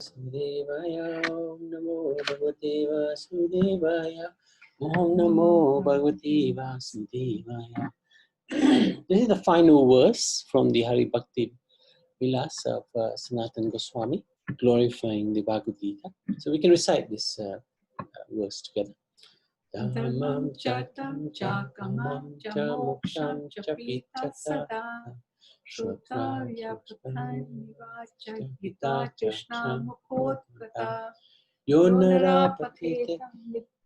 Vasudevaya, Om Namo Bhagavate Vasudevaya, Om Namo Bhagavate Vasudevaya. This is the final verse from the Hari Bhakti Vilas of Sanatana Goswami, glorifying the Bhagavad Gita. So we can recite this verse together. Dhammam chatam chakamam cha moksham cha pita sada Shrotarya Prathan Nivacha Gita Krishna Mukhotkata Yonara Pathetam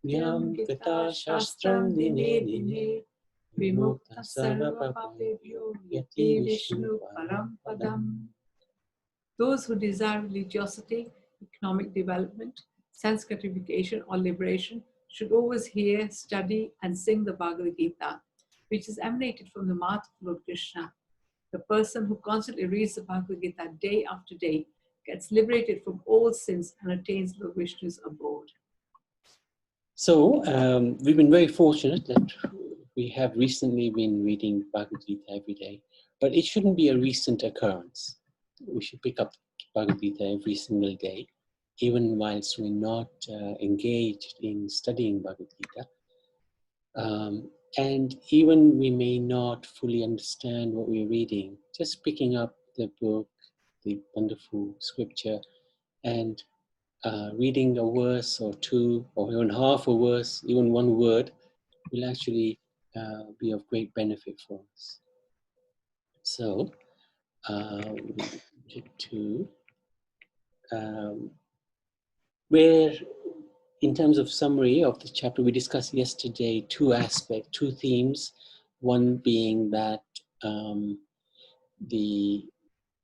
Nityam Gita Shastram Dine Dine Vimukta Sarva Papebhyo Yati Vishnu Param Padam. Those who desire religiosity, economic development, sense-gratification or liberation should always hear, study and sing the Bhagavad Gita, which is emanated from the mouth of Lord Krishna. The person who constantly reads the Bhagavad Gita day after day gets liberated from all sins and attains Lord Vishnu's abode. So, we've been very fortunate that we have recently been reading Bhagavad Gita every day, but it shouldn't be a recent occurrence. We should pick up Bhagavad Gita every single day, even whilst we're not engaged in studying Bhagavad Gita. And even we may not fully understand what we're reading, just picking up the book, the wonderful scripture, and reading a verse or two, or even half a verse, even one word, will actually be of great benefit for us. So, where in terms of summary of the chapter, we discussed yesterday two aspects, two themes. One being that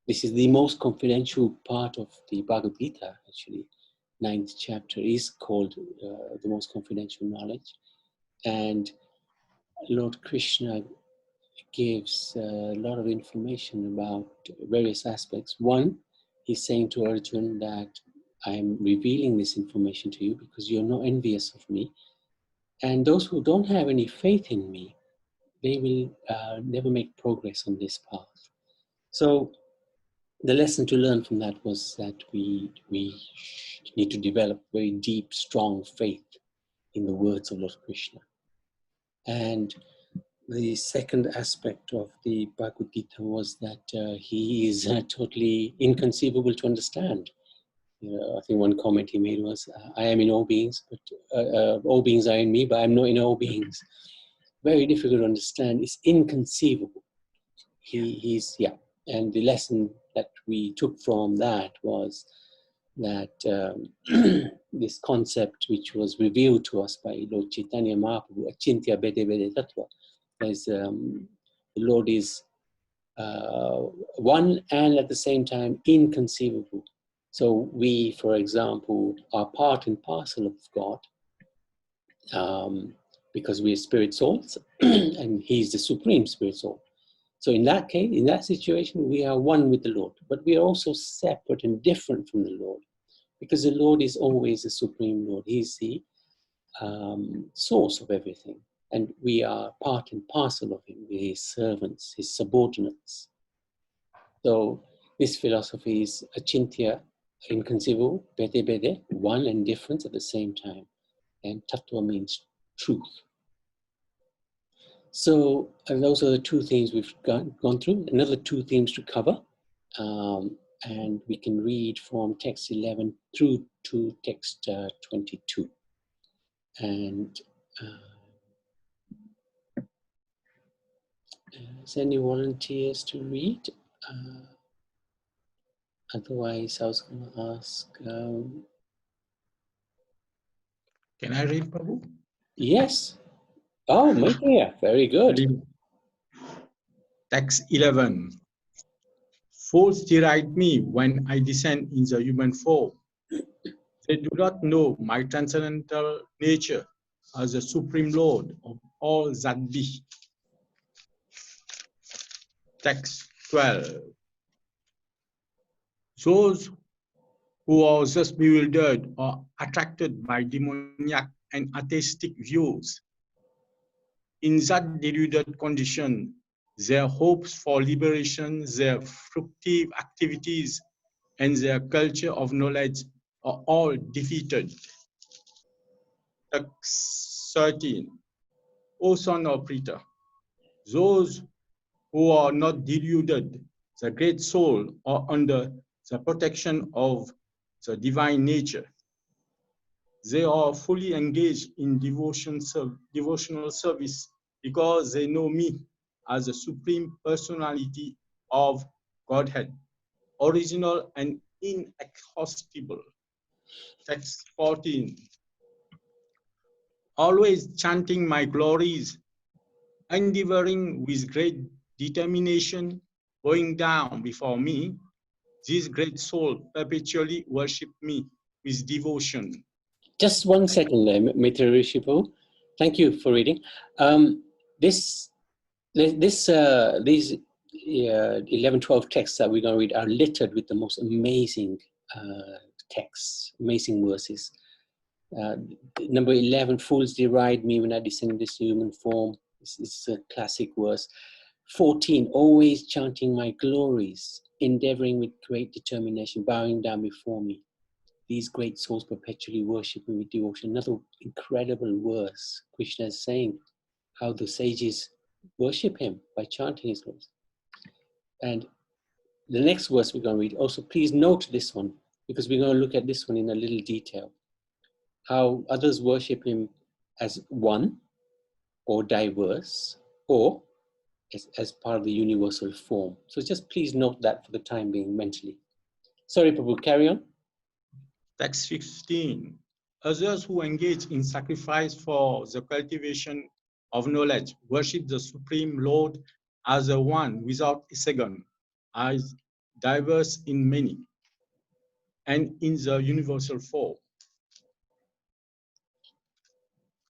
this is the most confidential part of the Bhagavad Gita, actually. 9th chapter is called the most confidential knowledge. And Lord Krishna gives a lot of information about various aspects. One, he's saying to Arjuna that I'm revealing this information to you because you're not envious of me. And those who don't have any faith in me, they will never make progress on this path. So the lesson to learn from that was that we need to develop very deep, strong faith in the words of Lord Krishna. And the second aspect of the Bhagavad Gita was that he is totally inconceivable to understand. I think one comment he made was, I am in all beings, but all beings are in me, but I'm not in all beings. Very difficult to understand. It's inconceivable. And the lesson that we took from that was that this concept which was revealed to us by Lord Chaitanya Mahaprabhu, Achintya Bhede Bhede Tattva, as the Lord is one and at the same time inconceivable. So we, for example, are part and parcel of God because we are spirit souls and He's the supreme spirit soul. So in that case, in that situation, we are one with the Lord, but we are also separate and different from the Lord because the Lord is always the supreme Lord. He's the source of everything. And we are part and parcel of Him, His servants, His subordinates. So this philosophy is Achintya, inconceivable, Bhede Bhede, one and difference at the same time. And Tattva means truth. So those are the two themes we've gone through. Another two themes to cover. And we can read from text 11 through to text 22. And is any volunteers to read? Otherwise, I was going to ask. Can I read, Prabhu? Yes. Oh, Maitreya, very good. Text 11. Fools deride me when I descend in the human form. They do not know my transcendental nature as the Supreme Lord of all that be. Text 12. Those who are just bewildered or attracted by demoniac and atheistic views, in that deluded condition, their hopes for liberation, their fructive activities and their culture of knowledge are all defeated. Text 13. O son of Prita, those who are not deluded, the great soul, are under the protection of the divine nature. They are fully engaged in devotional service because they know me as the Supreme Personality of Godhead, original and inexhaustible. Text 14. Always chanting my glories, endeavoring with great determination, going down before me, this great soul perpetually worship me with devotion. Just 1 second there, Mitra Rishipu. Thank you for reading. These 11, 12 texts that we're going to read are littered with the most amazing texts, amazing verses. Number 11, fools deride me when I descend in this human form. This is a classic verse. 14, always chanting my glories, endeavoring with great determination, bowing down before me. These great souls perpetually worship me with devotion. Another incredible verse. Krishna is saying how the sages worship him by chanting his glories. And the next verse we're going to read, also please note this one, because we're going to look at this one in a little detail. How others worship him as one, or diverse, or as part of the universal form. So just please note that for the time being mentally. Sorry, Prabhu, carry on. Text 15. Others who engage in sacrifice for the cultivation of knowledge worship the Supreme Lord as a one without a second, as diverse in many, and in the universal form.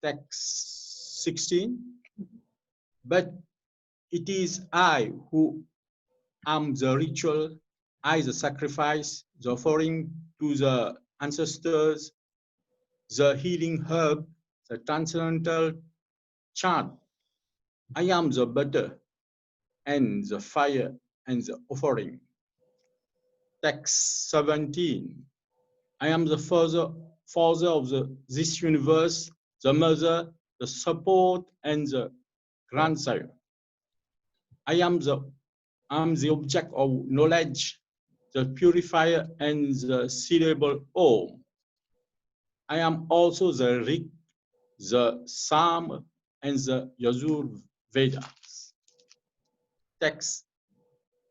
Text 16. But it is I who am the ritual, I the sacrifice, the offering to the ancestors, the healing herb, the transcendental chant. I am the butter and the fire and the offering. Text 17. I am the father of this universe, the mother, the support, and the grandsire. I am the object of knowledge, the purifier, and the sealable Om. I am also the Rig, the Sam, and the Yajur Vedas. Text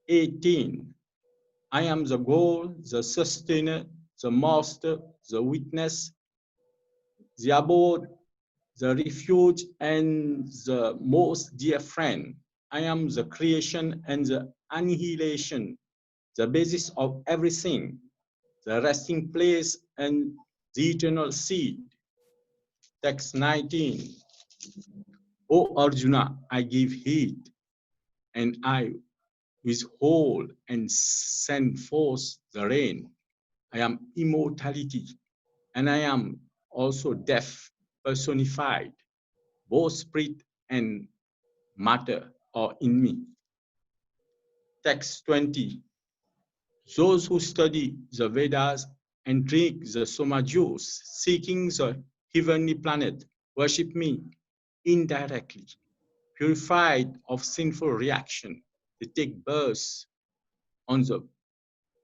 18. I am the goal, the sustainer, the master, the witness, the abode, the refuge, and the most dear friend. I am the creation and the annihilation, the basis of everything, the resting place and the eternal seed. Text 19. O Arjuna, I give heed, and I withhold and send forth the rain. I am immortality, and I am also death personified. Both spirit and matter are in me. Text 20. Those who study the Vedas and drink the Soma juice, seeking the heavenly planet, worship me indirectly, purified of sinful reaction. They take birth on the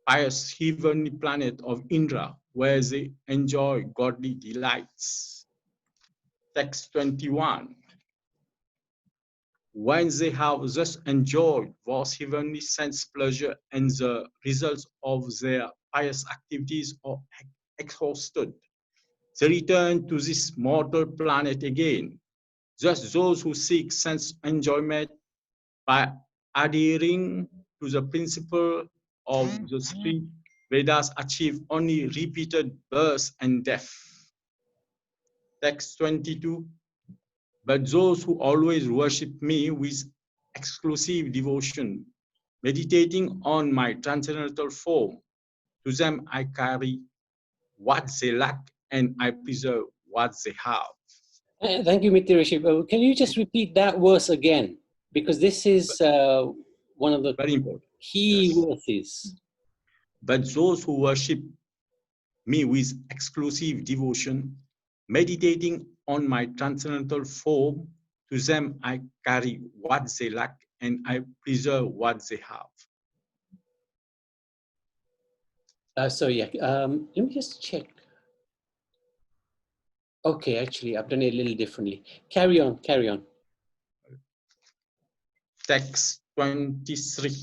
pious heavenly planet of Indra, where they enjoy godly delights. Text 21. When they have thus enjoyed vast heavenly sense pleasure and the results of their pious activities are exhausted, they return to this mortal planet again. Just those who seek sense enjoyment by adhering to the principle of the three Vedas achieve only repeated birth and death. Text 22. But those who always worship me with exclusive devotion, meditating on my transcendental form, to them I carry what they lack and I preserve what they have. Thank you, Mitra Rishi. Can you just repeat that verse again? Because this is one of the Very important. key Yes. verses. But those who worship me with exclusive devotion, meditating on my transcendental form, to them I carry what they lack and I preserve what they have. So yeah, let me just check. Okay, actually, I've done it a little differently. Carry on, carry on. Text 23.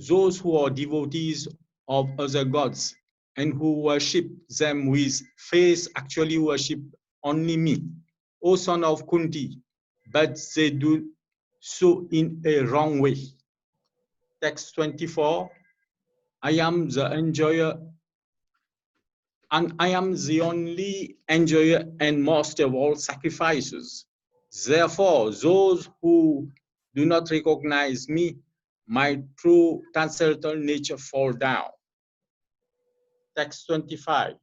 Those who are devotees of other gods and who worship them with faith actually worship only me, O son of Kunti, but they do so in a wrong way. Text 24. I am the enjoyer, and I am the only enjoyer and master of all sacrifices. Therefore, those who do not recognize me, my true transcendental nature fall down. Text 25.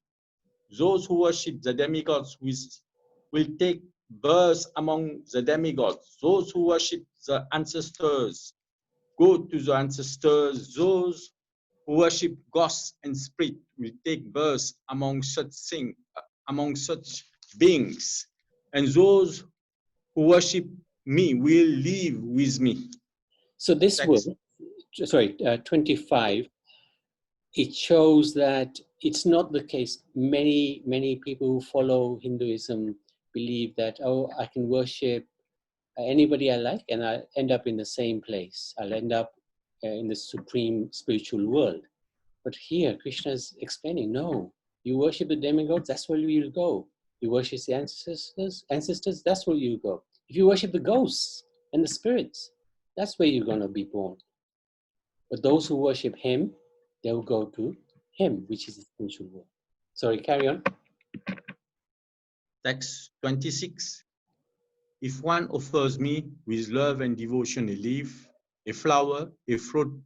Those who worship the demigods will take birth among the demigods. Those who worship the ancestors go to the ancestors. Those who worship ghosts and spirit will take birth among such beings, and those who worship me will live with me. So this word, sorry, 25, it shows that it's not the case. Many people who follow Hinduism believe that, oh, I can worship anybody I like and I end up in the same place. I'll end up in the supreme spiritual world. But here, Krishna is explaining, no, you worship the demigods, that's where you'll go. You worship the ancestors, that's where you go. If you worship the ghosts and the spirits, that's where you're going to be born. But those who worship him, they will go to him, which is the spiritual world. Sorry, carry on. Text 26. If one offers me with love and devotion a leaf, a flower, a fruit,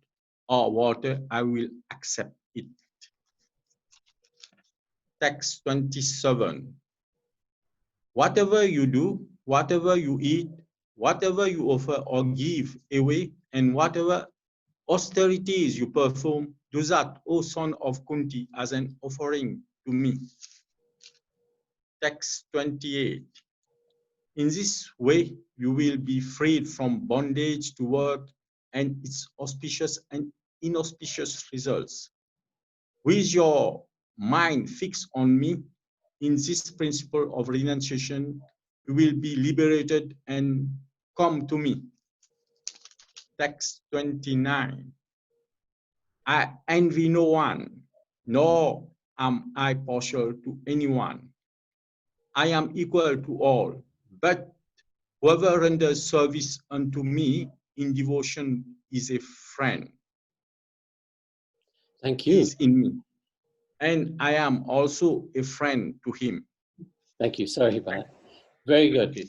or water, I will accept it. Text 27. Whatever you do, whatever you eat, whatever you offer or give away, and whatever austerities you perform, do that, O son of Kunti, as an offering to me. Text 28. In this way, you will be freed from bondage to work and its auspicious and inauspicious results. With your mind fixed on me, in this principle of renunciation, you will be liberated and come to me. Text 29. I envy no one, nor am I partial to anyone. I am equal to all, but whoever renders service unto me in devotion is a friend. Thank He you. is in me, and I am also a friend to him. Thank you. Sorry about that. Very good. Okay.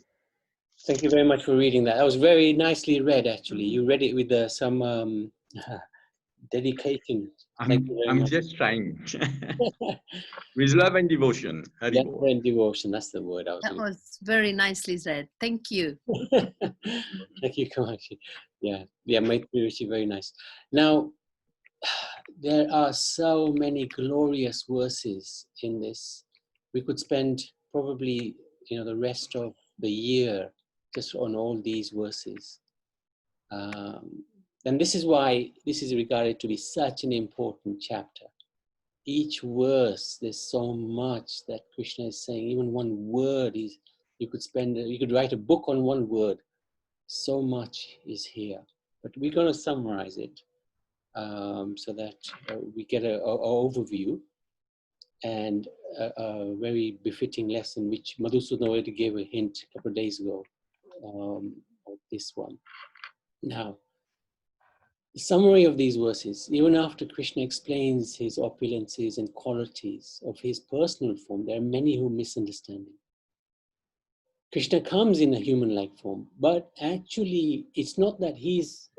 Thank you very much for reading that. That was very nicely read, actually. You read it with some dedication. Thank you very I'm much. just trying. With love and devotion. Hari Love Bol. and devotion, that's the word I was That looking was very nicely said. Thank you. for. Thank you, Kamachi. Yeah, Maitri Rishi, very nice. Now, there are so many glorious verses in this. We could spend probably, the rest of the year just on all these verses. And this is why this is regarded to be such an important chapter. Each verse, there's so much that Krishna is saying. Even one word is, you could write a book on one word. So much is here. But we're going to summarize it so that we get an overview and a very befitting lesson, which Madhusudana already gave a hint a couple of days ago of this one. Now, the summary of these verses, even after Krishna explains his opulences and qualities of his personal form, there are many who misunderstand him. Krishna comes in a human-like form, but actually it's not that he's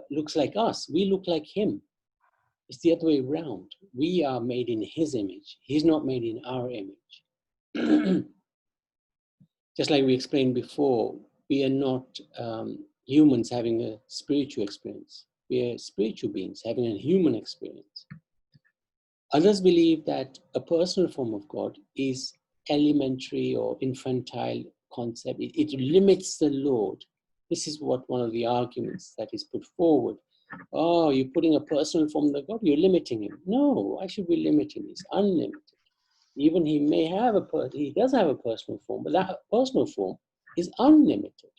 looks like us. We look like him. It's the other way around. We are made in his image. He's not made in our image. Just like we explained before, we are not humans having a spiritual experience. We are spiritual beings having a human experience. Others believe that a personal form of God is elementary or infantile concept. It limits the Lord. This is what one of the arguments that is put forward. Oh, you're putting a personal form of God, you're limiting him. No, why should we limit him? He's unlimited. Even he does have a personal form, but that personal form is unlimited.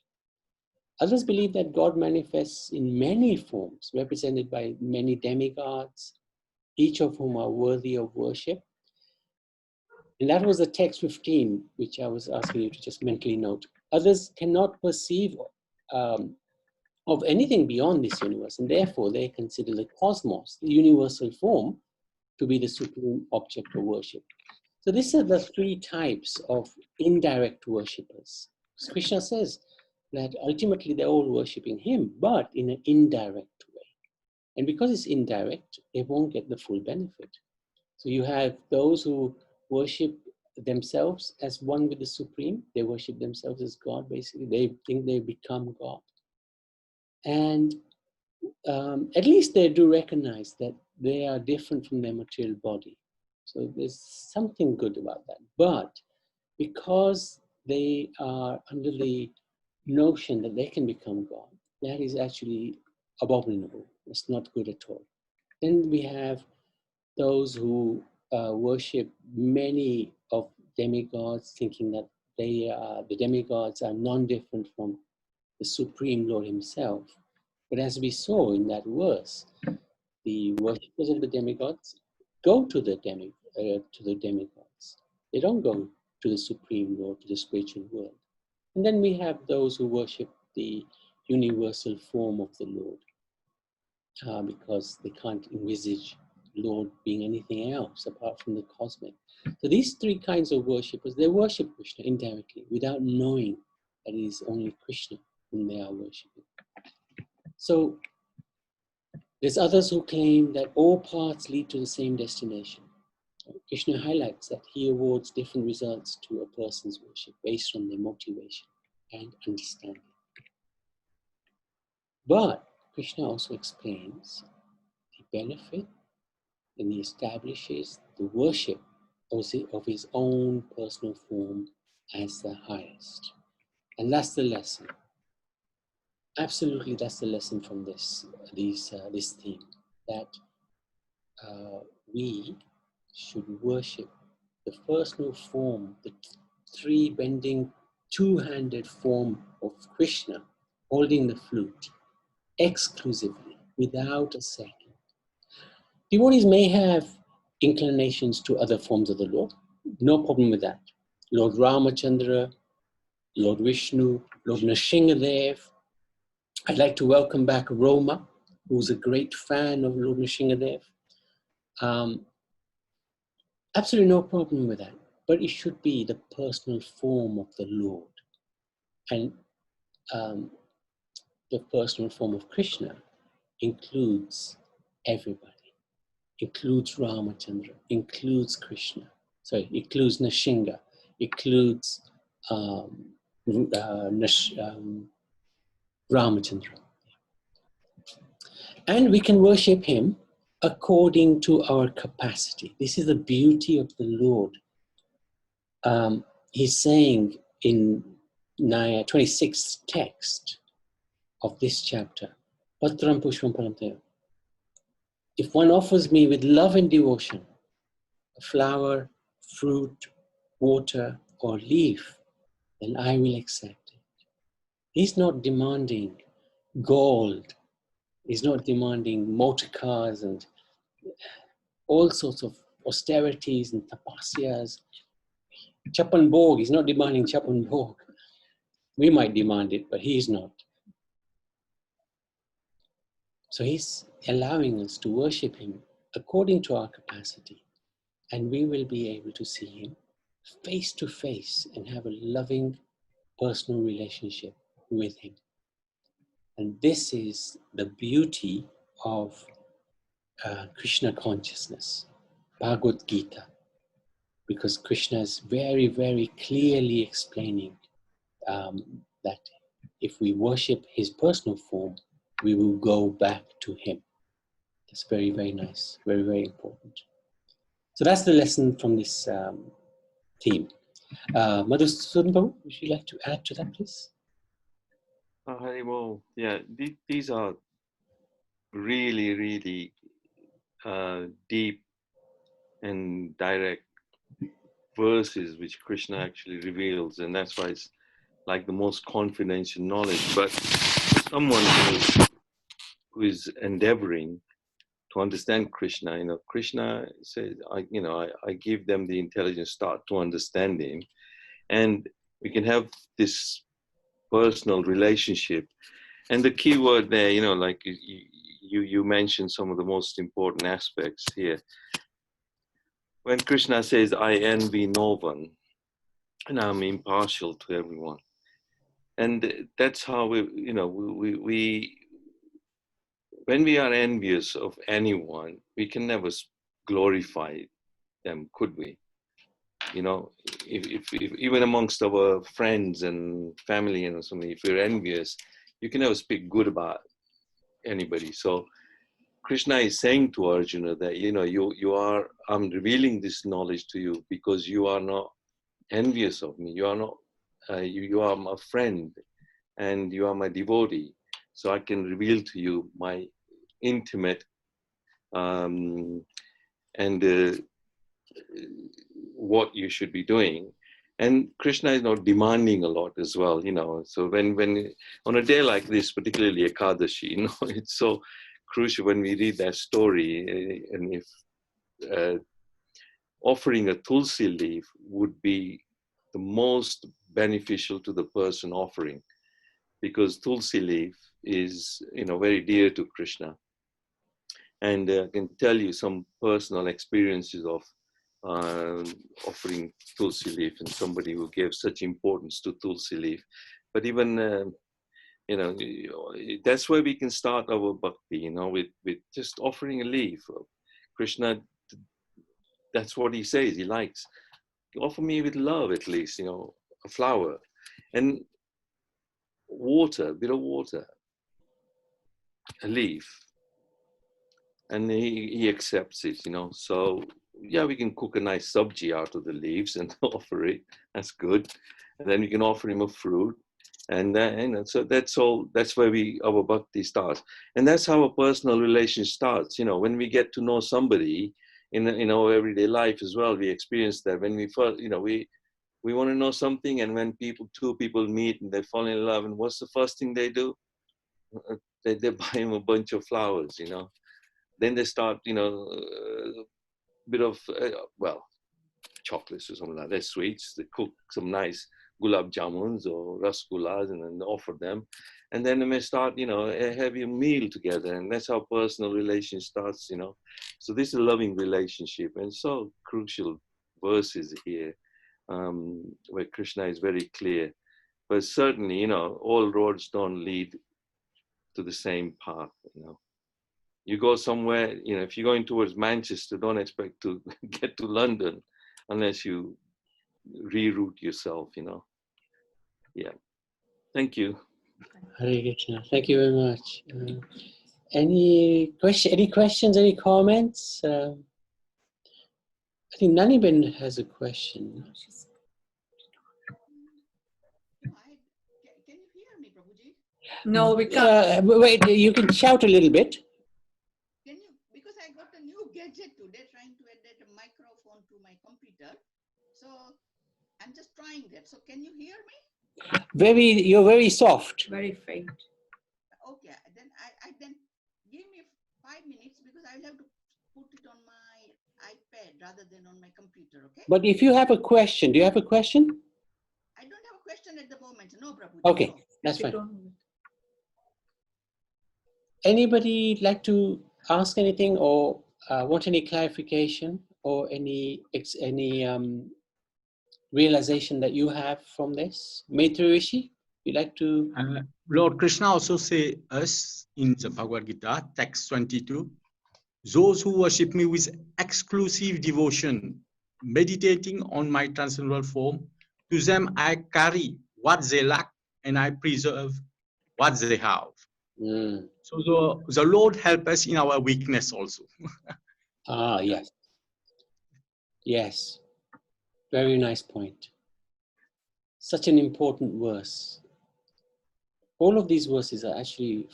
Others believe that God manifests in many forms, represented by many demigods, each of whom are worthy of worship. And that was the text 15, which I was asking you to just mentally note. Others cannot perceive of anything beyond this universe, and therefore they consider the cosmos, the universal form, to be the supreme object of worship. So these are the three types of indirect worshippers. Krishna says that ultimately they're all worshipping him, but in an indirect way. And because it's indirect, they won't get the full benefit. So you have those who worship themselves as one with the Supreme. They worship themselves as God, basically. They think they become God. And at least they do recognize that they are different from their material body. So there's something good about that. But because they are under the notion that they can become God, that is actually abominable. It's not good at all. Then we have those who worship many of demigods, thinking that the demigods are non-different from the Supreme Lord himself. But as we saw in that verse, the worshippers of the demigods go to the demigods. They don't go to the Supreme Lord, to the spiritual world. And then we have those who worship the universal form of the Lord, because they can't envisage Lord being anything else apart from the cosmic. So these three kinds of worshippers, they worship Krishna indirectly without knowing that it is only Krishna whom they are worshipping. So there's others who claim that all paths lead to the same destination. Krishna highlights that he awards different results to a person's worship based on their motivation and understanding. But Krishna also explains the benefit, and he establishes the worship of his own personal form as the highest. And that's the lesson. Absolutely, that's the lesson from this theme, that we should worship the personal form, the three bending, two-handed form of Krishna, holding the flute, exclusively, without a second. Devotees may have inclinations to other forms of the Lord. No problem with that. Lord Ramachandra, Lord Vishnu, Lord Nrsimhadev. I'd like to welcome back Roma, who's a great fan of Lord Nrsimhadev. Absolutely no problem with that. But it should be the personal form of the Lord. And the personal form of Krishna includes everybody. Includes Ramachandra, includes Krishna. Sorry, includes Nrsimha, includes Ramachandra. And we can worship him according to our capacity. This is the beauty of the Lord. He's saying in 26th text of this chapter, Patram Pushpam Paramtaya. If one offers me with love and devotion a flower, fruit, water, or leaf, then I will accept it. He's not demanding gold. He's not demanding motor cars and all sorts of austerities and tapasyas. Chapan Bhog, he's not demanding Chapan Bhog. We might demand it, but he's not. So he's allowing us to worship him according to our capacity. And we will be able to see him face to face and have a loving personal relationship with him. And this is the beauty of Krishna consciousness, Bhagavad Gita, because Krishna is very, very clearly explaining that if we worship his personal form, we will go back to Him. That's very, very nice. Very, very important. So that's the lesson from this theme. Madhusudan Babu, would you like to add to that, please? Well, yeah, these are really, really deep and direct verses which Krishna actually reveals, and that's why it's like the most confidential knowledge. But someone who is endeavoring to understand Krishna, Krishna says, I give them the intelligence start to understand Him, and we can have this personal relationship. And the key word there, like you mentioned some of the most important aspects here. When Krishna says, I envy no one, and I'm impartial to everyone. And that's how we when we are envious of anyone, we can never glorify them, could we? If even amongst our friends and family and something, if we're envious, you can never speak good about anybody. So Krishna is saying to Arjuna that I'm revealing this knowledge to you because you are not envious of me. You are not. You are my friend, and you are my devotee. So I can reveal to you my intimate and what you should be doing. And Krishna is not demanding a lot as well, So when on a day like this, particularly Ekadashi, it's so crucial when we read that story. And if offering a tulsi leaf would be the most beneficial to the person offering, because tulsi leaf is, very dear to Krishna. And I can tell you some personal experiences of offering tulsi leaf, and somebody who gave such importance to tulsi leaf. But even that's where we can start our bhakti, with just offering a leaf. Krishna, that's what he says he likes. Offer me with love, at least, a flower and water, a bit of water, a leaf, and he accepts it, So yeah, we can cook a nice sabji out of the leaves and offer it. That's good. And then we can offer him a fruit, and so that's all. That's where our bhakti starts, and that's how a personal relation starts. When we get to know somebody in our everyday life as well, we experience that when we first, we want to know something, and when two people meet and they fall in love, and what's the first thing they do? They buy him a bunch of flowers, Then they start, bit of, chocolates or something like that, sweets. They cook some nice gulab jamuns or rasgullas and then offer them. And then they may start, a heavy meal together. And that's how personal relation starts, So this is a loving relationship. And so crucial verses here where Krishna is very clear. But certainly, all roads don't lead to the same path, You go somewhere, if you're going towards Manchester, don't expect to get to London unless you reroute yourself, Yeah. Thank you. Hare Krishna. Thank you very much. Any questions, any comments? I think Naniben has a question. Can you hear me, Prabhuji? No, we can't. Wait, you can shout a little bit. Can you? Because I got a new gadget today, trying to add a microphone to my computer. So I'm just trying that. So can you hear me? You're very soft. Very faint. Okay, then I then give me 5 minutes because I'll have to put it on my iPad rather than on my computer. Okay. But if you have a question, do you have a question? I don't have a question at the moment. No, Prabhuji. Okay, no. that's fine. Anybody like to ask anything or want any clarification or any realization that you have from this? Maitri Rishi, you like to? Lord Krishna also say us in the Bhagavad Gita, text 22, those who worship me with exclusive devotion, meditating on my transcendental form, to them I carry what they lack and I preserve what they have. Mm. So the Lord help us in our weakness also. Ah, yes. Yes. Very nice point. Such an important verse. All of these verses are actually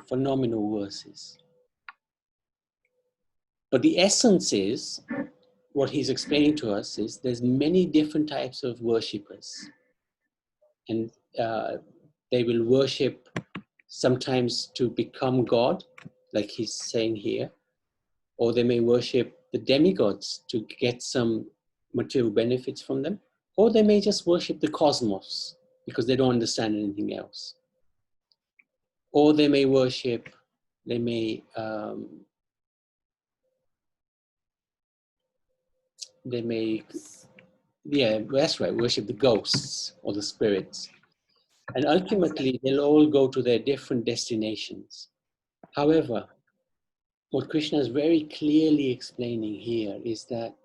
phenomenal verses. But the essence is, what he's explaining to us is there's many different types of worshippers. And they will worship sometimes to become God, like he's saying here, or they may worship the demigods to get some material benefits from them, or they may just worship the cosmos because they don't understand anything else. Or they may worship, they may yeah, that's right, worship the ghosts or the spirits. And ultimately, they'll all go to their different destinations. However, what Krishna is very clearly explaining here is that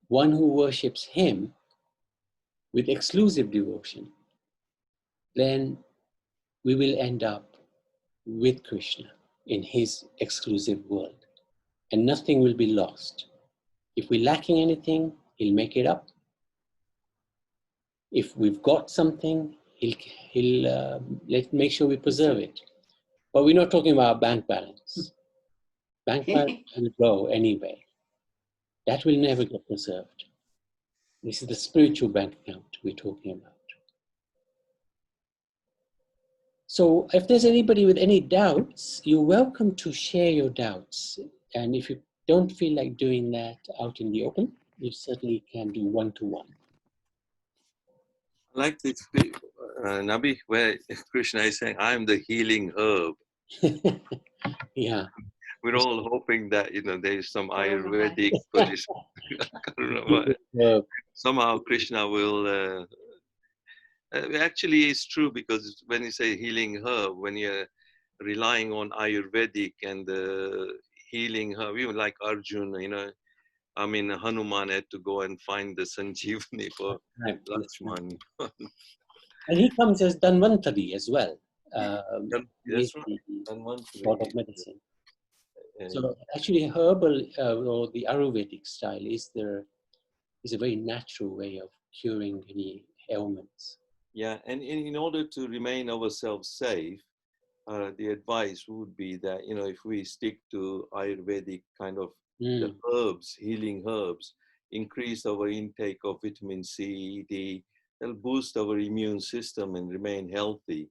one who worships him with exclusive devotion, then we will end up with Krishna in his exclusive world. And nothing will be lost. If we're lacking anything, he'll make it up. If we've got something, he'll make sure we preserve it. But we're not talking about bank balance. Bank balance will go anyway. That will never get preserved. This is the spiritual bank account we're talking about. So if there's anybody with any doubts, you're welcome to share your doubts. And if you don't feel like doing that out in the open, you certainly can do one-to-one. I like this Nabi, where Krishna is saying, I'm the healing herb. Yeah. We're all hoping that, there is some Ayurvedic position. Somehow Krishna will... actually, it's true, because when you say healing herb, when you're relying on Ayurvedic and the healing herb, even like Arjuna, Hanuman had to go and find the Sanjeevani for Lakshman. And he comes as Dhanvantari as well. That's right. God of medicine. So actually, herbal or the Ayurvedic style is a very natural way of curing any ailments. Yeah, and in order to remain ourselves safe, the advice would be that, if we stick to Ayurvedic kind of the herbs, healing herbs, increase our intake of vitamin C, D, they'll boost our immune system and remain healthy.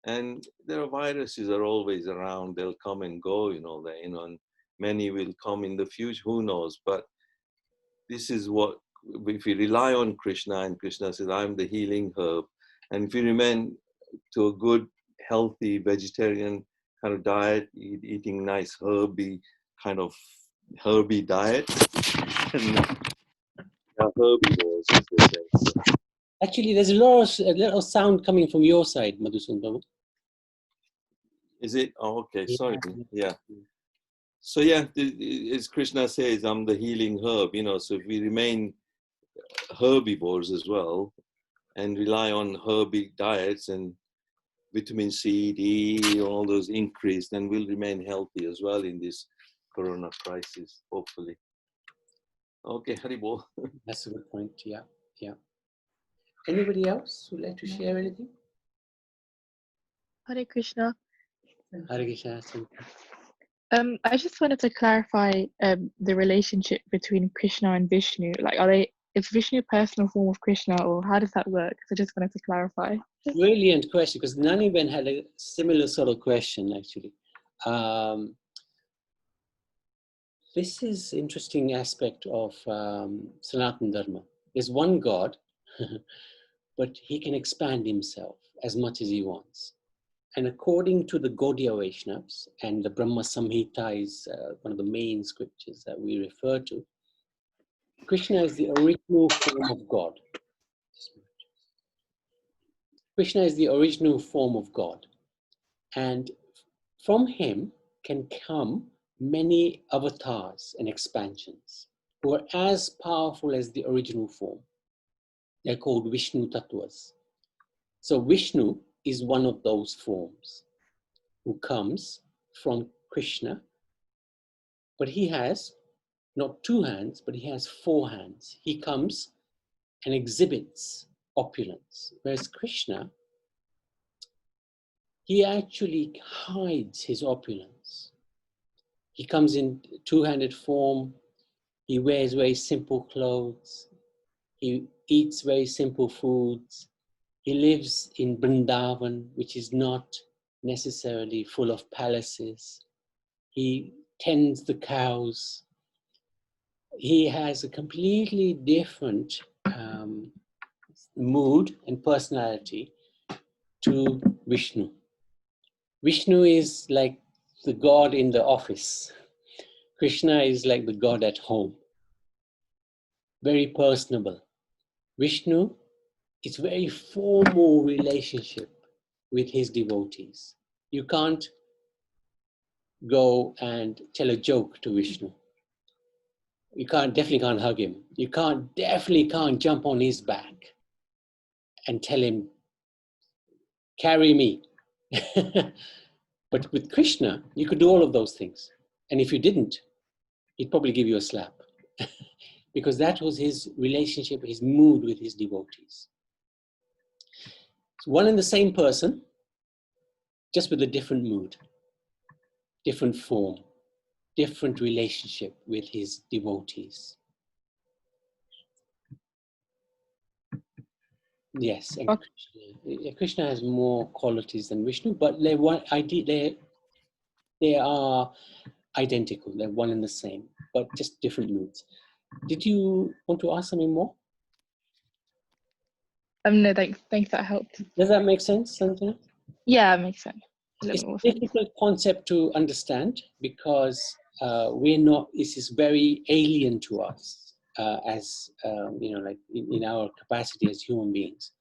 And there are viruses are always around, they'll come and go, and many will come in the future, who knows? But this is what, if we rely on Krishna, and Krishna says, I'm the healing herb, and if we remain to a good, healthy, vegetarian kind of diet, eating nice herby diet, and herbivores, as they say. So, actually, there's a lot of sound coming from your side, Madhusundar. is it? Oh, okay, sorry. Yeah. So yeah, as Krishna says, I'm the healing herb, so if we remain herbivores as well, and rely on herby diets and vitamin C, D, all those increase, then we'll remain healthy as well in this corona crisis, hopefully. Okay, Haribol. That's a good point, yeah. Anybody else would like to share anything? Hare Krishna. Hare Krishna. I just wanted to clarify the relationship between Krishna and Vishnu. Like, is Vishnu a personal form of Krishna, or how does that work? So I just wanted to clarify. Brilliant question, because Naniben had a similar sort of question, actually. This is interesting aspect of Sanatana Dharma. There's one God, but he can expand himself as much as he wants. And according to the Gaudiya Vaishnavas, and the Brahma Samhita is one of the main scriptures that we refer to, Krishna is the original form of God. Krishna is the original form of God. And from him can come many avatars and expansions who are as powerful as the original form. They're called Vishnu Tattvas. So Vishnu is one of those forms. who comes from Krishna, but he has not 2 hands, but he has 4 hands. He comes and exhibits opulence, whereas Krishna, he actually hides his opulence. He comes in 2-handed form, he wears very simple clothes, he eats very simple foods, he lives in Vrindavan, which is not necessarily full of palaces. He tends the cows. He has a completely different mood and personality to Vishnu. Vishnu is like the God in the office. Krishna is like the God at home. Very personable. Vishnu is very formal relationship with his devotees. You can't go and tell a joke to Vishnu. You definitely can't hug him. You definitely can't jump on his back and tell him, carry me. But with Krishna, you could do all of those things. And if you didn't, he'd probably give you a slap. Because that was his relationship, his mood with his devotees. So one and the same person, just with a different mood, different form, different relationship with his devotees. Yes, and Krishna has more qualities than Vishnu, but they are identical. They're one and the same, but just different moods. Did you want to ask something more? No, thanks. That helped. Does that make sense, Santana? Yeah, it makes sense. It's a difficult concept to understand because this is very alien to us as, like in our capacity as human beings.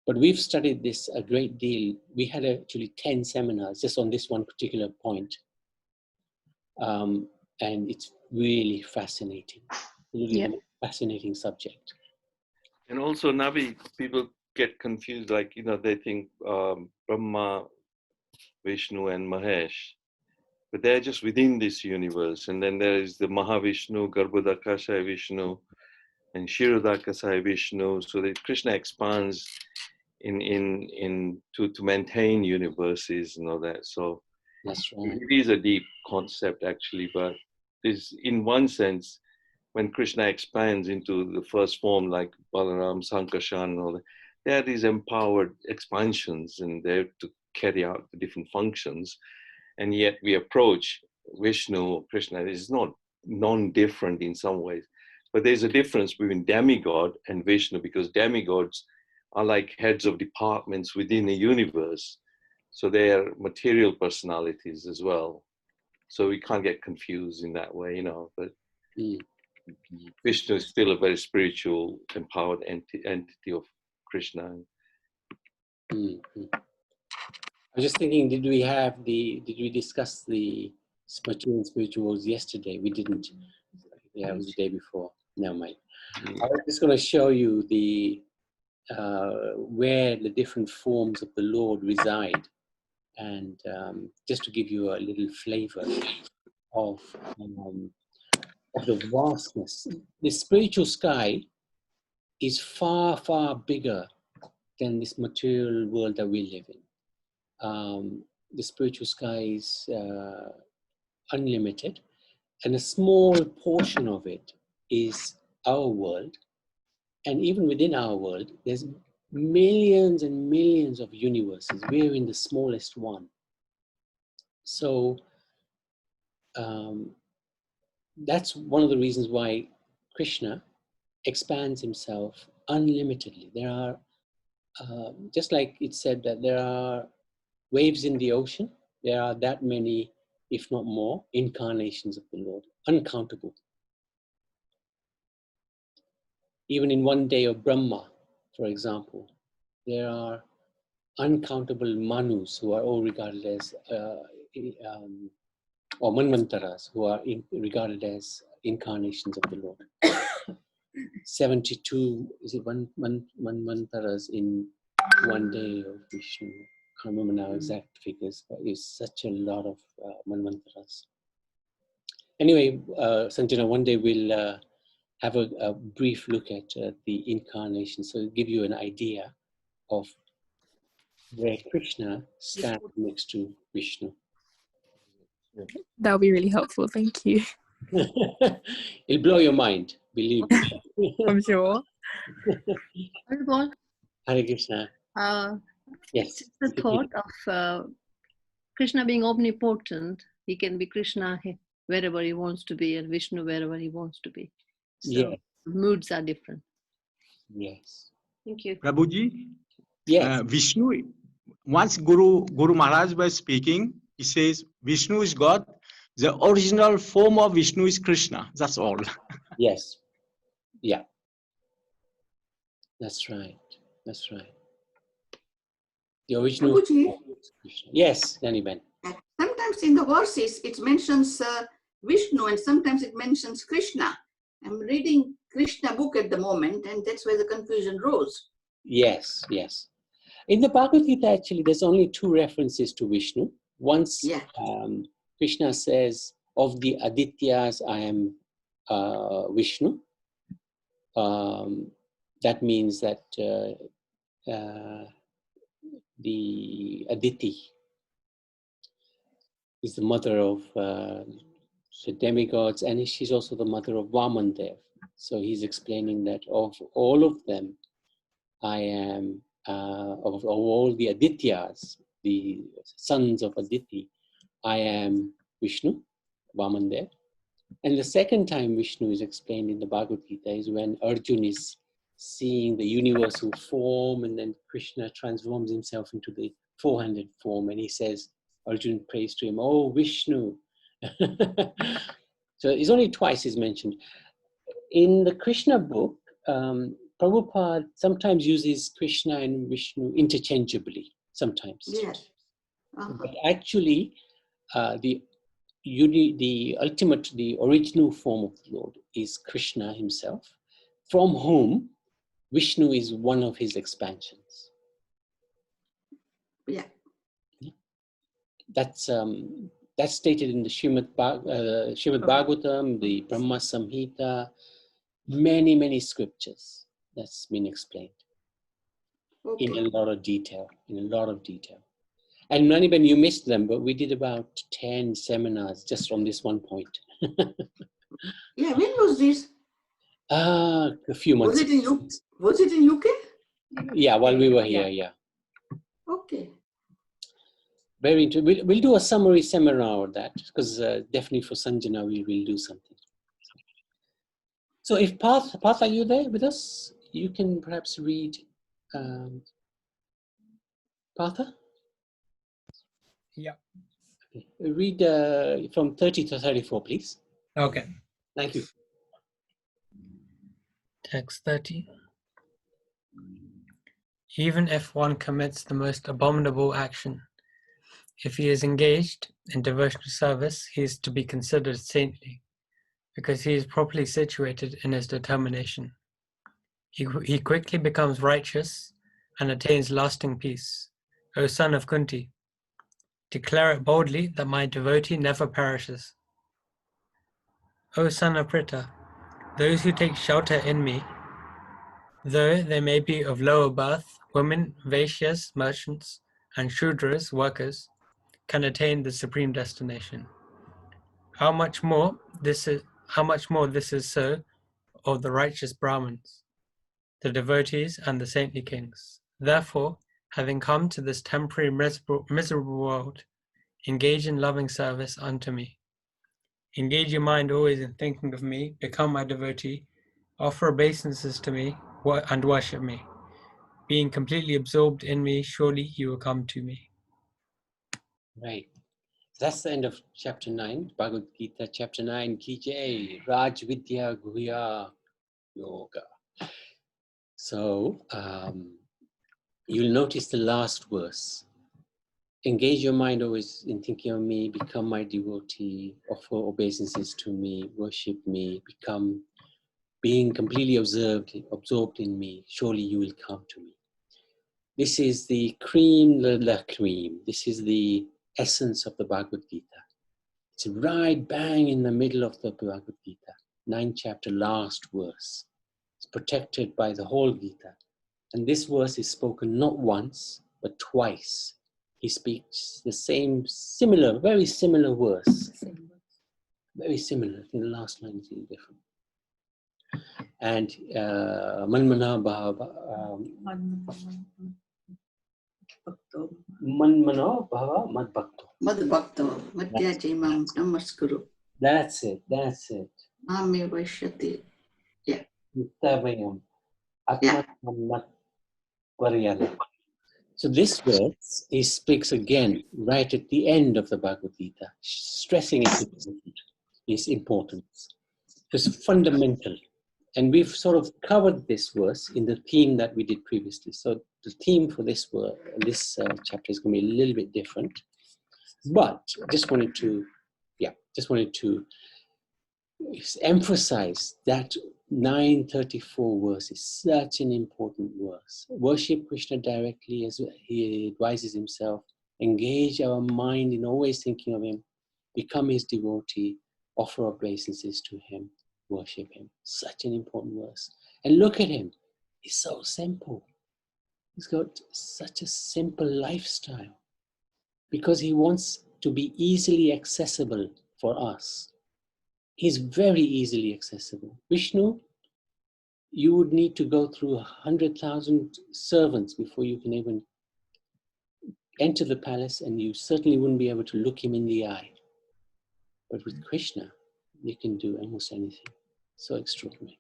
But we've studied this a great deal. We had actually 10 seminars just on this one particular point. And it's really fascinating, really fascinating subject. And also, Navi, people get confused, like, they think Brahma, Vishnu, and Mahesh, but they're just within this universe. And then there is the Mahavishnu, Garbhodakasaya Vishnu, and Kshirodakasaya Vishnu. So that Krishna expands to maintain universes and all that. So that's right. It is a deep concept, actually, but this, in one sense, when Krishna expands into the first form, like Balaram, Sankarshan, and all that, there are these empowered expansions, and they're to carry out the different functions. And yet we approach Vishnu, Krishna, is not non-different in some ways. But there's a difference between demigod and Vishnu, because demigods are like heads of departments within a universe. So they are material personalities as well. So we can't get confused in that way, but Vishnu is still a very spiritual, empowered entity of Krishna. Mm-hmm. I was just thinking, did we discuss the material and spirituals yesterday? We didn't. Yeah, it was the day before. Never mind. I was just going to show you where the different forms of the Lord reside, and just to give you a little flavor of the vastness. The spiritual sky is far, far bigger than this material world that we live in. The spiritual sky is unlimited, and a small portion of it is our world. And even within our world, there's millions and millions of universes. We're in the smallest one. So that's one of the reasons why Krishna expands himself unlimitedly. There are, just like it said that there are waves in the ocean, there are that many, if not more, incarnations of the Lord, uncountable. Even in one day of Brahma, for example, there are uncountable Manus who are all regarded as, or Manvantaras, who are regarded as incarnations of the Lord. 72, is it Manvantaras in one day of Vishnu? can't remember now exact figures, but it's such a lot of manvantaras. Anyway, Sanjana, one day we'll have a brief look at the incarnation, so it'll give you an idea of where Krishna stands next to Vishnu. That would be really helpful. Thank you. It'll blow your mind, believe me. I'm sure. Everyone, Hare Krishna. Yes. it's the thought of Krishna being omnipotent. He can be Krishna wherever he wants to be, and Vishnu wherever he wants to be. So Yes. moods are different. Yes. Thank you. Prabhuji, Yes. Vishnu, once Guru Maharaj was speaking, he says, Vishnu is God. The original form of Vishnu is Krishna. That's all. Yes. Yeah. That's right. That's right. The original. Prabhuji, Yes, Naniben. sometimes in the verses it mentions Vishnu and sometimes it mentions Krishna. I'm reading Krishna book at the moment, and that's where the confusion rose. Yes, yes. In the Bhagavad Gita, actually, there's only 2 references to Vishnu. Once Krishna says, of the Adityas, I am Vishnu. That means that the Aditi is the mother of the demigods, and she's also the mother of Vamandev. So he's explaining that of all of them, I am, of all the Adityas, the sons of Aditi, I am Vishnu, Vamandev. And the second time Vishnu is explained in the Bhagavad Gita is when Arjuna is seeing the universal form, and then Krishna transforms himself into the 400 form, and he says, Arjuna prays to him, oh Vishnu. So it's only twice is mentioned. In the Krishna book, Prabhupada sometimes uses Krishna and Vishnu interchangeably, sometimes. Yes. But actually, the ultimate, the original form of the Lord is Krishna himself, from whom Vishnu is one of his expansions. Yeah. That's stated in the Srimad Bhagavatam, the Brahma Samhita, many scriptures. That's been explained in a lot of detail. And Naniben, you missed them, but we did about 10 seminars just from this one point. Yeah, when was this? A few months ago. Was it in UK? Yeah, while we were here, yeah. Okay. Very interesting. We'll do a summary seminar on that, because definitely for Sanjana we will do something. So if Path, are you there with us? You can perhaps read Partha? Yeah. Okay. Read from 30 to 34, please. Okay. Thank you. Text 30. Even if one commits the most abominable action, if he is engaged in devotional service, he is to be considered saintly, because he is properly situated in his determination. He quickly becomes righteous and attains lasting peace. O son of Kunti, declare it boldly that my devotee never perishes. O son of Pritha, those who take shelter in me, though they may be of lower birth, women, Vaishyas, merchants, and Shudras, workers, can attain the supreme destination. How much more this is so of the righteous Brahmins, the devotees, and the saintly kings. Therefore, having come to this temporary miserable world, engage in loving service unto me. Engage your mind always in thinking of me, become my devotee, offer obeisances to me, and worship me. Being completely absorbed in me, surely you will come to me. Right. That's the end of chapter 9, Bhagavad Gita, chapter 9, Ki Raj Vidya Guhya Yoga. So, you'll notice the last verse. Engage your mind always in thinking of me, become my devotee, offer obeisances to me, worship me, become being completely absorbed in me, surely you will come to me. This is the cream de la cream. This is the essence of the Bhagavad Gita. It's right bang in the middle of the Bhagavad Gita, 9th chapter, last verse. It's protected by the whole Gita. And this verse is spoken not once, but twice. He speaks the same, similar, very similar verse. Very similar. In the last line is a little different. And Manmana Bhava Mad Bhakto. Mad Bhakto, Madhyaji Mam Namaskuru. That's it, that's it. Mame Vaishyati. Yeah. Nittamayam. Yeah. Atmat Varyala. So this verse, he speaks again right at the end of the Bhagavad Gita, stressing its importance. It's fundamental. And we've sort of covered this verse in the theme that we did previously. So the theme for this chapter is going to be a little bit different. But just wanted to emphasize that 934 verse is such an important verse. Worship Krishna directly as he advises himself. Engage our mind in always thinking of him. Become his devotee. Offer obeisances to him. Worship him. Such an important verse. And look at him. He's so simple. He's got such a simple lifestyle because he wants to be easily accessible for us. He's very easily accessible. Vishnu, you would need to go through 100,000 servants before you can even enter the palace, and you certainly wouldn't be able to look him in the eye. But with Krishna, you can do almost anything. So extraordinary.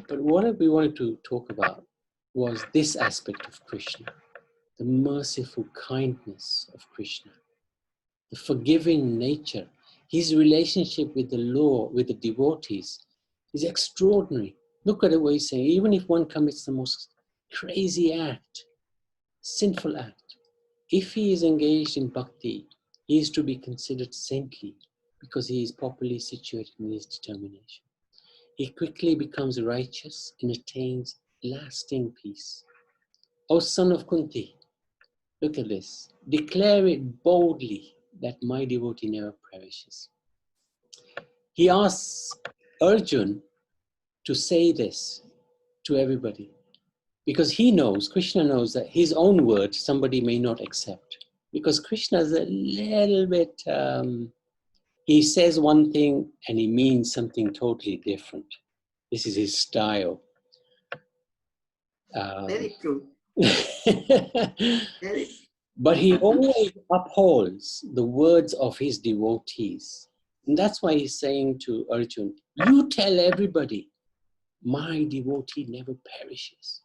But what we wanted to talk about was this aspect of Krishna, the merciful kindness of Krishna, the forgiving nature. His relationship with the Lord, with the devotees, is extraordinary. Look at what he's saying. Even if one commits the most crazy act, sinful act, if he is engaged in bhakti, he is to be considered saintly because he is properly situated in his determination. He quickly becomes righteous and attains lasting peace. O son of Kunti, look at this. Declare it boldly that my devotee never perishes. He asks Arjun to say this to everybody because he knows, Krishna knows that his own word somebody may not accept because Krishna is a little bit, he says one thing and he means something totally different. This is his style. Very true. Very. But he always upholds the words of his devotees. And that's why he's saying to Arjun, you tell everybody, my devotee never perishes.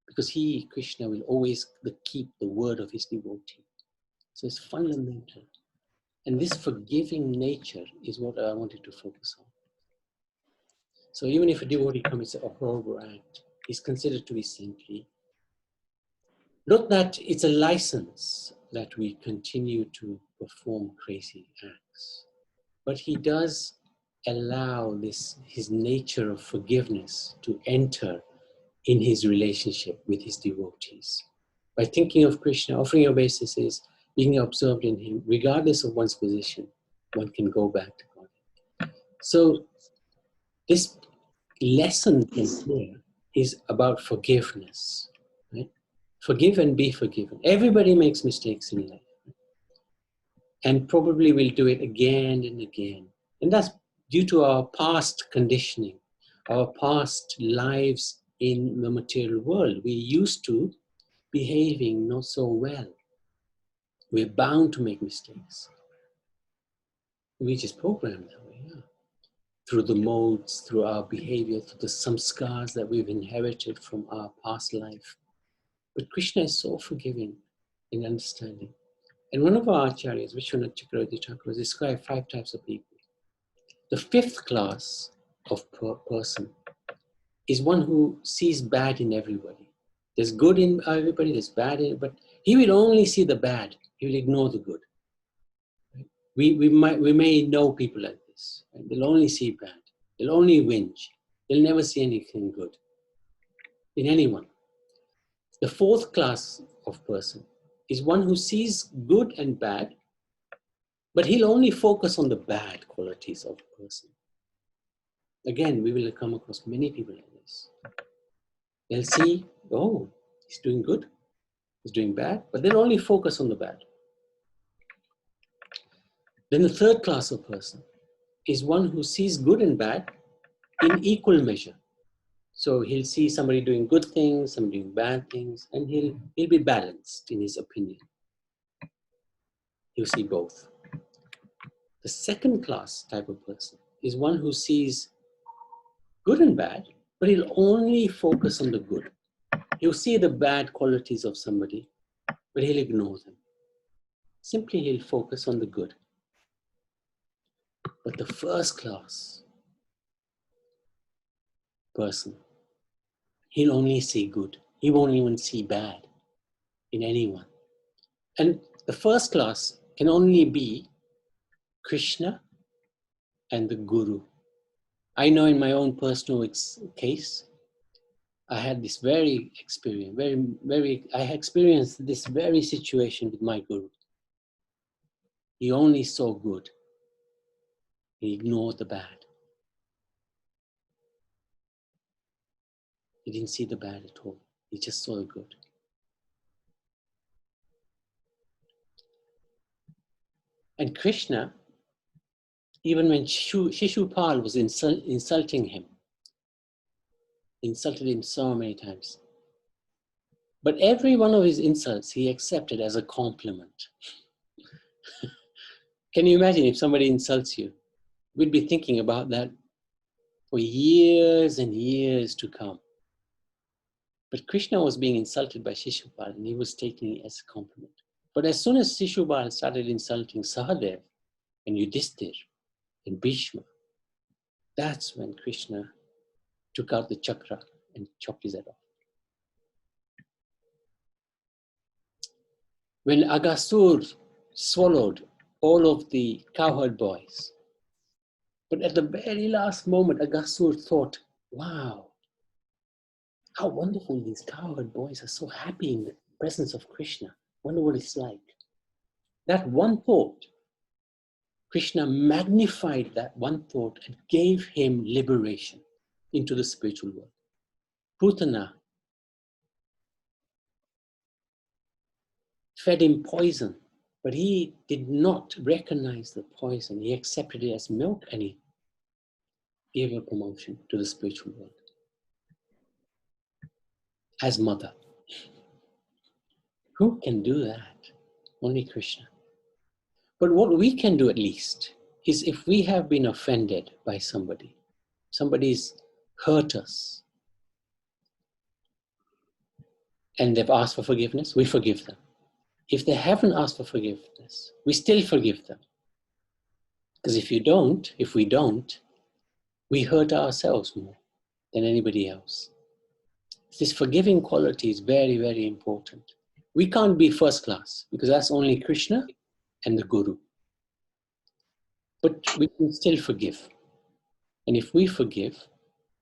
Because he, Krishna, will always keep the word of his devotee. So it's fundamental. And this forgiving nature is what I wanted to focus on. So even if a devotee commits a horrible act, he's considered to be saintly. Not that it's a license that we continue to perform crazy acts, but he does allow his nature of forgiveness to enter in his relationship with his devotees. By thinking of Krishna, offering obeisances, being absorbed in him, regardless of one's position, one can go back to God. So this lesson from here is about forgiveness. Right? Forgive and be forgiven. Everybody makes mistakes in life. And probably will do it again and again. And that's due to our past conditioning, our past lives in the material world. We're used to behaving not so well. We're bound to make mistakes. We just programmed that way, yeah. Through the modes, through our behavior, through the samskars that we've inherited from our past life. But Krishna is so forgiving in understanding. And one of our acharyas, Vishwanath Chakravarti Thakur, described 5 types of people. The 5th class of person is one who sees bad in everybody. There's good in everybody, there's bad in it, but he will only see the bad. He will ignore the good. We may know people like this. Right? They'll only see bad. They'll only whinge. They'll never see anything good in anyone. The 4th class of person is one who sees good and bad, but he'll only focus on the bad qualities of a person. Again, we will come across many people like this. They'll see, oh, he's doing good, he's doing bad, but they'll only focus on the bad. Then the third class of person is one who sees good and bad in equal measure. So he'll see somebody doing good things, somebody doing bad things, and he'll be balanced in his opinion. He'll see both. The second class type of person is one who sees good and bad, but he'll only focus on the good. He'll see the bad qualities of somebody, but he'll ignore them. Simply he'll focus on the good. But the first class person, he'll only see good. He won't even see bad in anyone. And the first class can only be Krishna and the Guru. I know in my own personal case, I had this very experience, I experienced this very situation with my Guru. He only saw good. He ignored the bad. He didn't see the bad at all. He just saw the good. And Krishna, even when Shishupal was insulting him, insulted him so many times. But every one of his insults he accepted as a compliment. Can you imagine if somebody insults you? We'd be thinking about that for years and years to come. But Krishna was being insulted by Shishupal and he was taking it as a compliment. But as soon as Shishupal started insulting Sahadev and Yudhishthir and Bhishma, that's when Krishna took out the chakra and chopped his head off. When Aghasur swallowed all of the cowherd boys, but at the very last moment, Aghasur thought, wow, how wonderful these cowherd boys are so happy in the presence of Krishna. Wonder what it's like. That one thought, Krishna magnified that one thought and gave him liberation into the spiritual world. Putana fed him poison, but he did not recognize the poison. He accepted it as milk and he gave a promotion to the spiritual world as mother. Who can do that? Only Krishna. But what we can do at least is if we have been offended by somebody, somebody's hurt us, and they've asked for forgiveness, we forgive them. If they haven't asked for forgiveness, we still forgive them. Because if we don't, we hurt ourselves more than anybody else. This forgiving quality is very, very important. We can't be first class because that's only Krishna and the Guru. But we can still forgive. And if we forgive,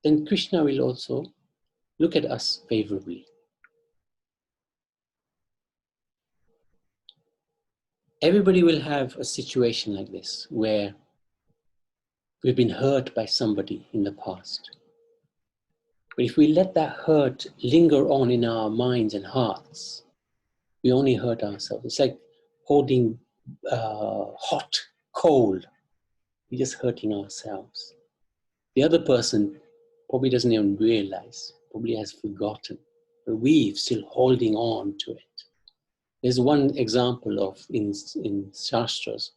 then Krishna will also look at us favorably. Everybody will have a situation like this where we've been hurt by somebody in the past. But if we let that hurt linger on in our minds and hearts, we only hurt ourselves. It's like holding hot coal. We're just hurting ourselves. The other person probably doesn't even realize, probably has forgotten, but we're still holding on to it. There's one example of in Shastras.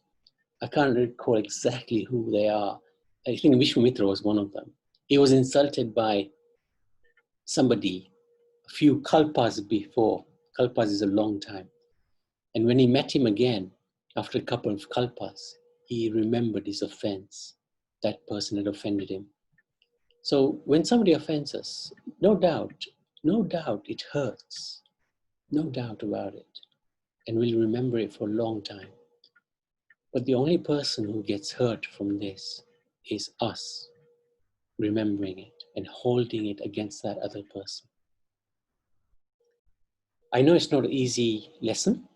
I can't recall exactly who they are. I think Vishwamitra was one of them. He was insulted by somebody a few kalpas before. Kalpas is a long time. And when he met him again, after a couple of kalpas, he remembered his offense. That person had offended him. So when somebody offends us, no doubt it hurts. No doubt about it. And we'll remember it for a long time. But the only person who gets hurt from this is us remembering it and holding it against that other person. I know it's not an easy lesson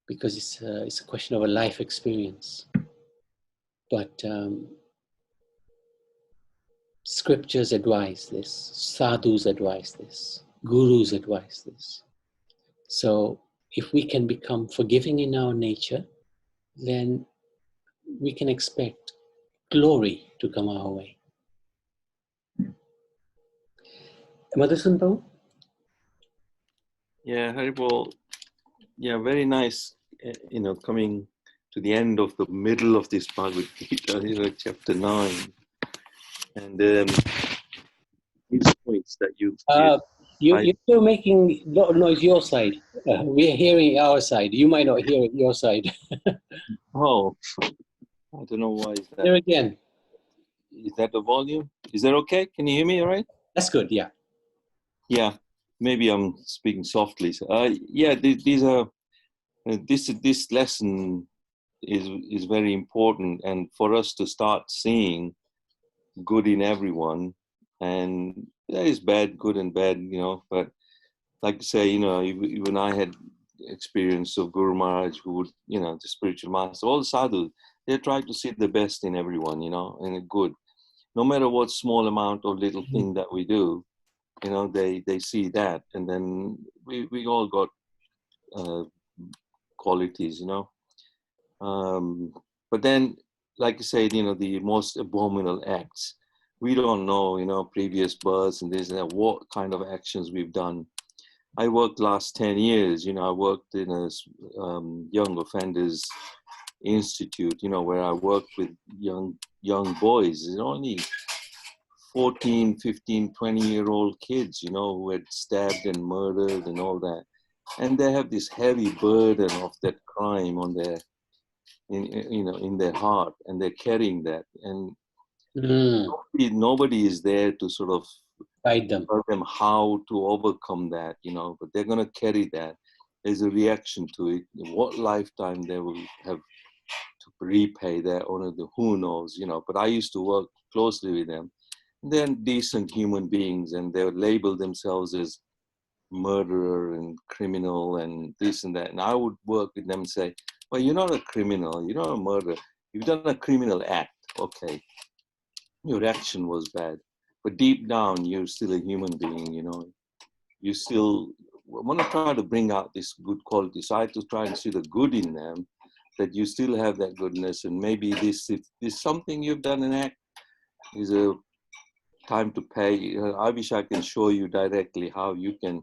because it's a question of a life experience. But scriptures advise this, sadhus advise this, gurus advise this. So if we can become forgiving in our nature, then we can expect glory to come our way. Madhusan Prabhu? Yeah, Haribol. Yeah, very nice. Coming to the end of the middle of this Bhagavad Gita, chapter 9, and these points that You're still making noise your side. We're hearing our side. You might not hear it your side. Oh, I don't know why is that. There again. Is that the volume? Is that okay? Can you hear me all right? That's good, yeah. Yeah, maybe I'm speaking softly. Yeah, these are this lesson is very important, and for us to start seeing good in everyone, and there is bad, good and bad, but like to say, even I had experience of Guru Maharaj, who would, the spiritual master, all the sadhus, they try to see the best in everyone, and a good. No matter what small amount or little thing that we do, they see that, and then we all got qualities, but then, like you said, the most abominable acts, we don't know, previous births and this and that, what kind of actions we've done. I worked last 10 years, I worked in a young offenders institute, where I worked with young boys, only 14, 15, 20-year-old kids, who had stabbed and murdered and all that. And they have this heavy burden of that crime on their, in their heart, and they're carrying that. And nobody is there to sort of guide them, tell them how to overcome that, but they're going to carry that. There's a reaction to it. In what lifetime they will have to repay their owner, who knows, but I used to work closely with them. They're decent human beings, and they would label themselves as murderer and criminal and this and that. And I would work with them and say, well, you're not a criminal, you're not a murderer. You've done a criminal act, okay. Your action was bad. But deep down, you're still a human being, You still want to try to bring out this good quality. So I have to try and see the good in them, that you still have that goodness. And maybe this is something you've done an act, is a time to pay. I wish I can show you directly how you can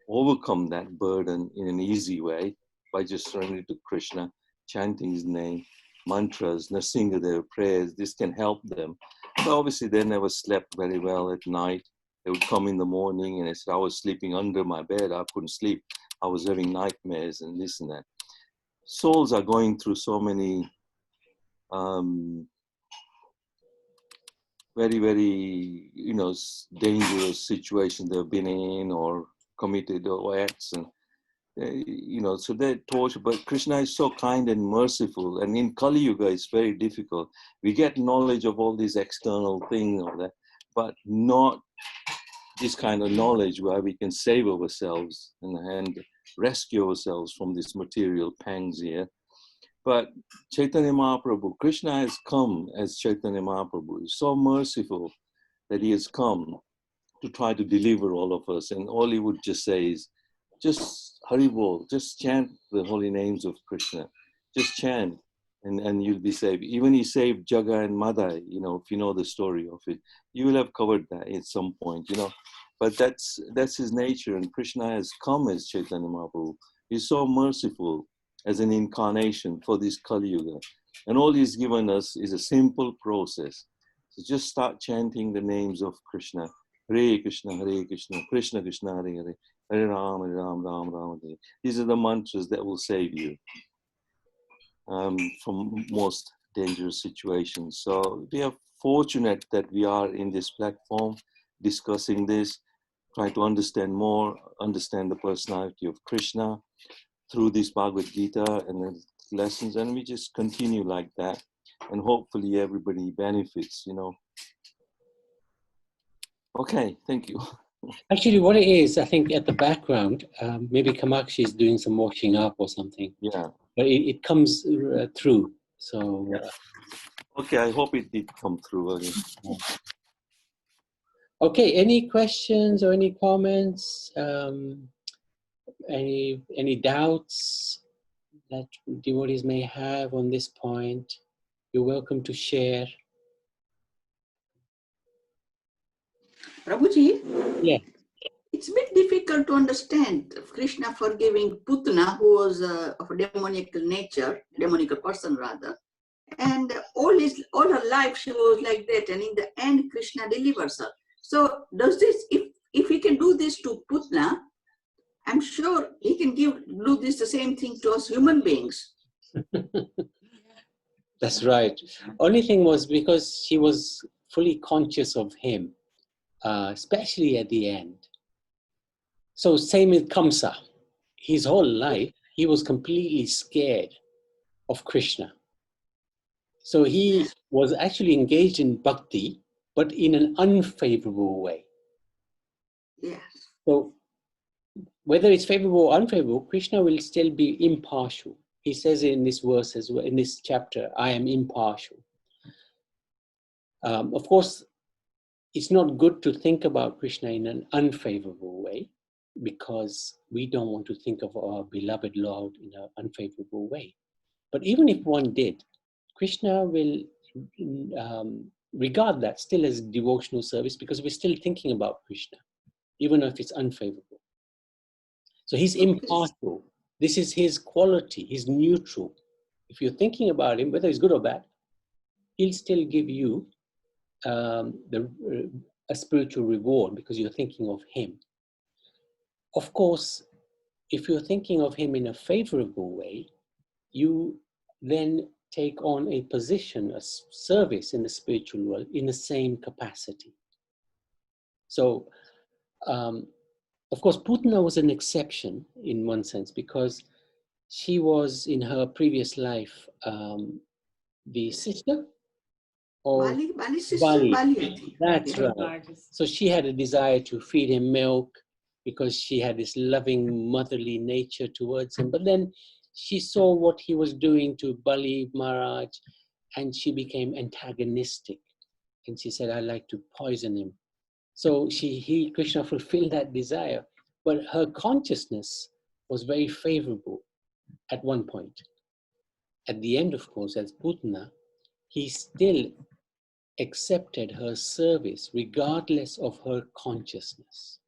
overcome that burden in an easy way by just surrendering to Krishna, chanting his name, mantras, Narsingadeva prayers. This can help them. But obviously, they never slept very well at night. They would come in the morning and I said, I was sleeping under my bed. I couldn't sleep. I was having nightmares and this and that. Souls are going through so many very, very, dangerous situations they've been in or committed or acts, and so they're tortured. But Krishna is so kind and merciful, and in Kali Yuga it's very difficult. We get knowledge of all these external things, all that, but not this kind of knowledge where we can save ourselves and rescue ourselves from this material pangs here. But Chaitanya Mahaprabhu, Krishna has come as Chaitanya Mahaprabhu. He's so merciful that he has come to try to deliver all of us. And all he would just say is, just Haribol, just chant the holy names of Krishna. Just chant and you'll be saved. Even he saved Jaga and Madai, if you know the story of it. You will have covered that at some point, But that's his nature, and Krishna has come as Chaitanya Mahaprabhu. He's so merciful as an incarnation for this Kali Yuga. And all he's given us is a simple process. So just start chanting the names of Krishna. Hare Krishna, Krishna Krishna, Hare Hare, Hare Ram, Ram Ram, Hare. These are the mantras that will save you from most dangerous situations. So we are fortunate that we are in this platform discussing this, trying to understand more, understand the personality of Krishna through this Bhagavad Gita and the lessons, and we just continue like that, and hopefully everybody benefits, Okay, thank you. Actually, what it is, I think at the background, maybe Kamakshi is doing some washing up or something. Yeah. But it comes through. So, Okay, I hope it did come through again. okay, any questions or any comments? Any doubts that devotees may have on this point? You're welcome to share. Prabhuji, Yeah. it's a bit difficult to understand Krishna forgiving Putana, who was of a demoniacal nature, demoniacal person rather, and all her life she was like that, and in the end Krishna delivers her. So does this, if he can do this to Putana, I'm sure he can do this the same thing to us human beings. That's right. Only thing was because she was fully conscious of him, especially at the end. So same with Kamsa. His whole life, he was completely scared of Krishna. So he was actually engaged in bhakti, but in an unfavorable way. Yes. So whether it's favorable or unfavorable, Krishna will still be impartial. He says in this verse as well, in this chapter, I am impartial. Of course, it's not good to think about Krishna in an unfavorable way, because we don't want to think of our beloved Lord in an unfavorable way. But even if one did, Krishna will regard that still as devotional service, because we're still thinking about Krishna, even if it's unfavorable. So he's impartial. This is his quality. He's neutral. If you're thinking about him, whether it's good or bad, he'll still give you a spiritual reward because you're thinking of him. Of course, if you're thinking of him in a favorable way, you then take on a position, a service in the spiritual world in the same capacity. So, of course, Putana was an exception in one sense, because she was in her previous life the sister of Bali's sister, Bali. That's right. So she had a desire to feed him milk because she had this loving motherly nature towards him. But then she saw what he was doing to Bali Maharaj, and she became antagonistic. And she said, I'd like to poison him. So Krishna fulfilled that desire. But her consciousness was very favorable at one point. At the end, of course, as Putana, he still accepted her service regardless of her consciousness,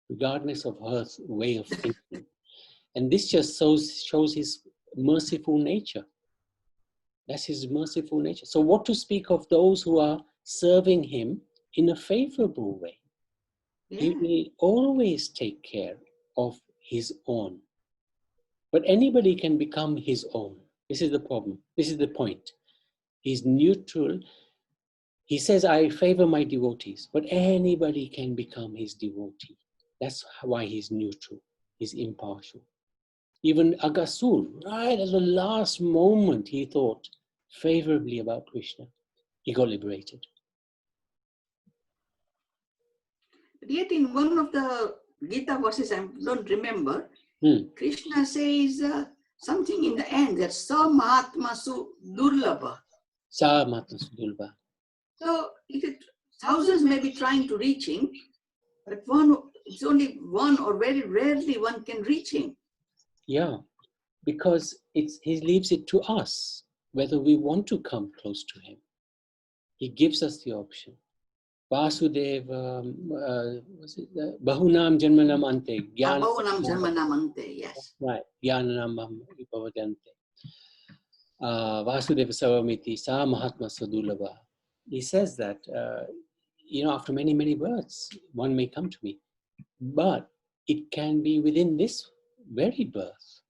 regardless of her way of thinking. And this just shows his merciful nature. That's his merciful nature. So what to speak of those who are serving him in a favorable way? Yeah. He will always take care of his own. But anybody can become his own. This is the problem. This is the point. He's neutral. He says, I favor my devotees, but anybody can become his devotee. That's why he's neutral. He's impartial. Even Agasur, right at the last moment, he thought favorably about Krishna. He got liberated. But yet in one of the Gita verses, I don't remember, Krishna says something in the end, that Sa Mahatma Su Durlabha. Sa Mahatma Su Durlabha. So thousands may be trying to reach him, but it's only one, or very rarely one can reach him. Yeah, because he leaves it to us whether we want to come close to him. He gives us the option. Vasudeva, Bahunam Janmanam Ante. Bahunam Janmanam Ante, yes. Right, Jnanam Bhavadante. Vasudeva Savamiti, Sa Mahatma Sadulabha. He says that, after many, many births, one may come to me. But it can be within this very birth.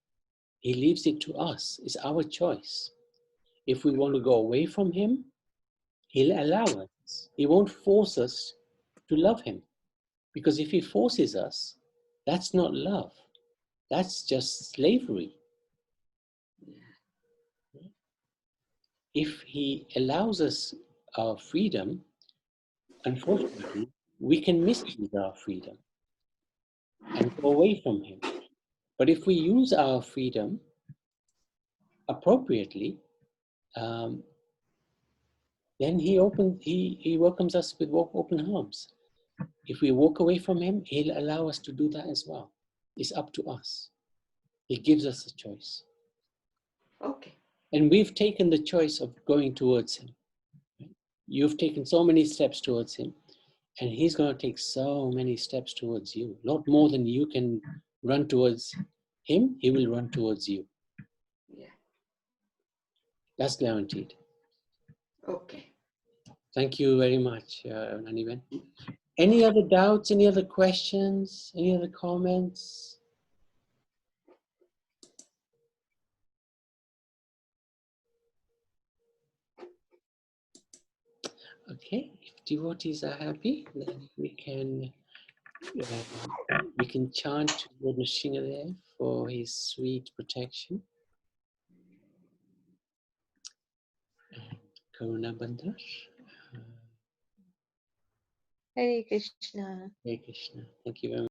He leaves it to us. It's our choice. If we want to go away from him, he'll allow us. He won't force us to love him. Because if he forces us, that's not love. That's just slavery. If he allows us our freedom, unfortunately, we can misuse our freedom and go away from him. But if we use our freedom appropriately, then he welcomes us with open arms. If we walk away from him, he'll allow us to do that as well. It's up to us. He gives us a choice. Okay. And we've taken the choice of going towards him. You've taken so many steps towards him, and he's going to take so many steps towards you. Not more than you can run towards him, he will run towards you. Yeah. That's guaranteed. Okay. Thank you very much, Naniben. Any other doubts, any other questions, any other comments? Okay, if devotees are happy, then we can chant to Lord Nrsimhadev for his sweet protection. And Karuna Bandhar. Hare Krishna. Hare Krishna. Thank you very much.